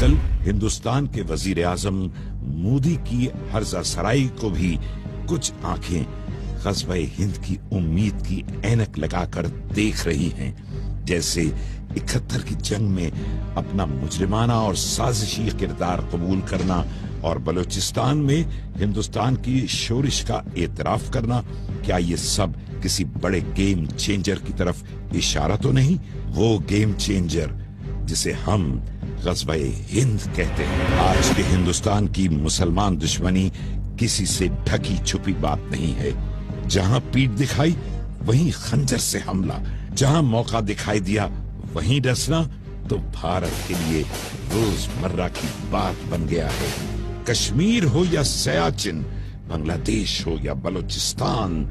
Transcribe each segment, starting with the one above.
कल हिंदुस्तान के वजीर आजम मोदी की हर्जा सराई को भी कुछ आंखें ग़ज़वा हिंद की उम्मीद की ऐनक लगाकर देख रही हैं। जैसे 71 की जंग में अपना मुजरिमाना और साजिशी किरदार कबूल करना और बलूचिस्तान में हिंदुस्तान की शोरिश का एतराफ करना, क्या ये सब किसी बड़े गेम चेंजर की तरफ इशारा तो नहीं? वो गेम चेंजर जिसे हम ग़ज़वा हिंद कहते हैं। आज के हिंदुस्तान की मुसलमान दुश्मनी किसी से ढकी छुपी बात नहीं है। जहां पीठ दिखाई वहीं खंजर से हमला, जहां मौका दिखाई दिया वहीं डसना तो भारत के लिए रोजमर्रा की बात बन गया है। कश्मीर हो या सियाचिन, बांग्लादेश हो या बलूचिस्तान,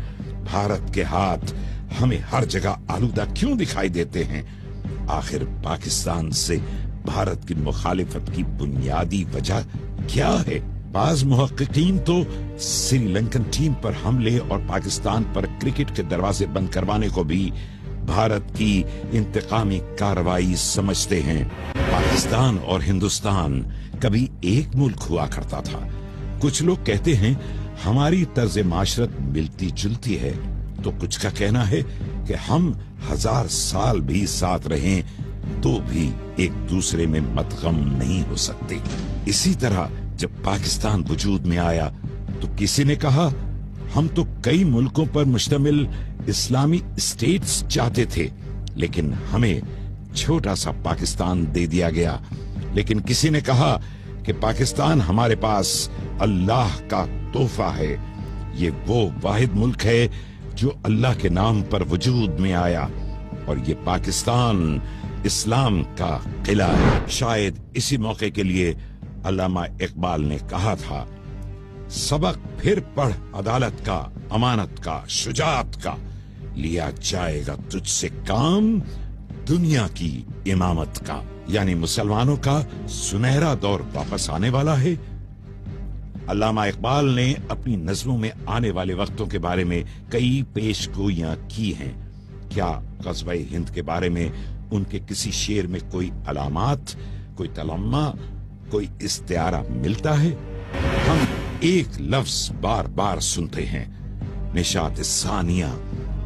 भारत के हाथ हमें हर जगह आलूदा क्यों दिखाई देते हैं? आखिर पाकिस्तान से भारत की मुखालिफत की बुनियादी वजह क्या है? बाज मुहक्किकीन तो श्रीलंकन टीम पर हमले और पाकिस्तान पर क्रिकेट के दरवाजे बंद करवाने को भी भारत की इंतकामी कार्रवाई समझते हैं। पाकिस्तान और हिंदुस्तान कभी एक मुल्क हुआ करता था। कुछ लोग कहते हैं हमारी तर्ज माशरत मिलती जुलती है, तो कुछ का कहना है कि हम 1000 साल भी साथ रहें तो भी एक दूसरे में मतगम नहीं हो सकते। इसी तरह जब पाकिस्तान वजूद में आया तो किसी ने कहा हम तो कई मुल्कों पर मुश्तमिल इस्लामी स्टेट्स चाहते थे, लेकिन हमें छोटा सा पाकिस्तान दे दिया गया। लेकिन किसी ने कहा कि पाकिस्तान हमारे पास अल्लाह का तोहफा है, ये वो वाहिद मुल्क है जो अल्लाह के नाम पर वजूद में आया, और ये पाकिस्तान इस्लाम का किला है। शायद इसी मौके के लिए अल्लामा इकबाल ने कहा था, सबक फिर पढ़ अदालत का, अमानत का, शुजाअत का, लिया जाएगा तुझसे काम दुनिया की इमामत का। यानी मुसलमानों का सुनहरा दौर वापस आने वाला है। अल्लामा इकबाल ने अपनी नज़्मों में आने वाले वक्तों के बारे में कई पेशगोइयां की हैं। क्या ग़ज़वा हिंद के बारे में उनके किसी शेर में कोई अलामात, कोई तलम्मा, कोई इस्तिआरा मिलता है? हम एक लफ्ज बार बार सुनते हैं, निशात सानिया।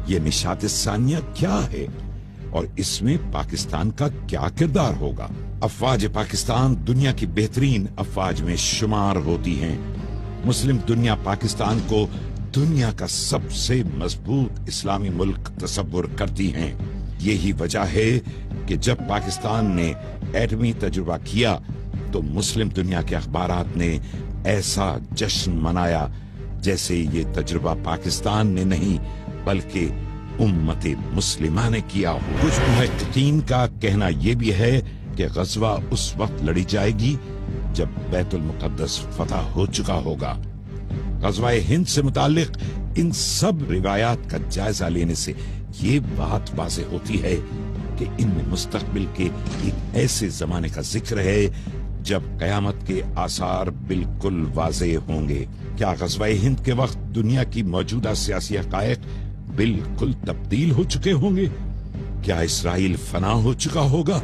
ये निशात सानिया क्या है और इसमें पाकिस्तान का क्या किरदार होगा? अफवाज पाकिस्तान दुनिया की बेहतरीन अफवाज में शुमार होती हैं। मुस्लिम दुनिया पाकिस्तान को दुनिया का सबसे मजबूत इस्लामी मुल्क तसव्वुर करती हैं। यही वजह है कि जब पाकिस्तान ने एटमी तजुर्बा किया तो मुस्लिम दुनिया के अखबारात ने ऐसा जश्न मनाया जैसे ये तजुर्बा पाकिस्तान ने नहीं बल्कि उम्मत मुस्लिमा ने किया हो। कुछ मुहक्किकीन का कहना यह भी है कि ग़ज़वा उस वक्त लड़ी जाएगी जब बैतुल मुक़द्दस फतह हो चुका होगा। ग़ज़वा हिंद से मुताल्लिक इन सब रिवायात का जायजा लेने से ये बात वाज़ेह होती है कि इनमें मुस्तक़बिल के एक ऐसे जमाने का जिक्र है जब क़यामत के आसार बिल्कुल वाज़ेह होंगे। क्या ग़ज़वा हिंद के वक्त दुनिया की मौजूदा सियासी हक़ाइक़ बिल्कुल तब्दील हो चुके होंगे? क्या इसराइल फना हो चुका होगा?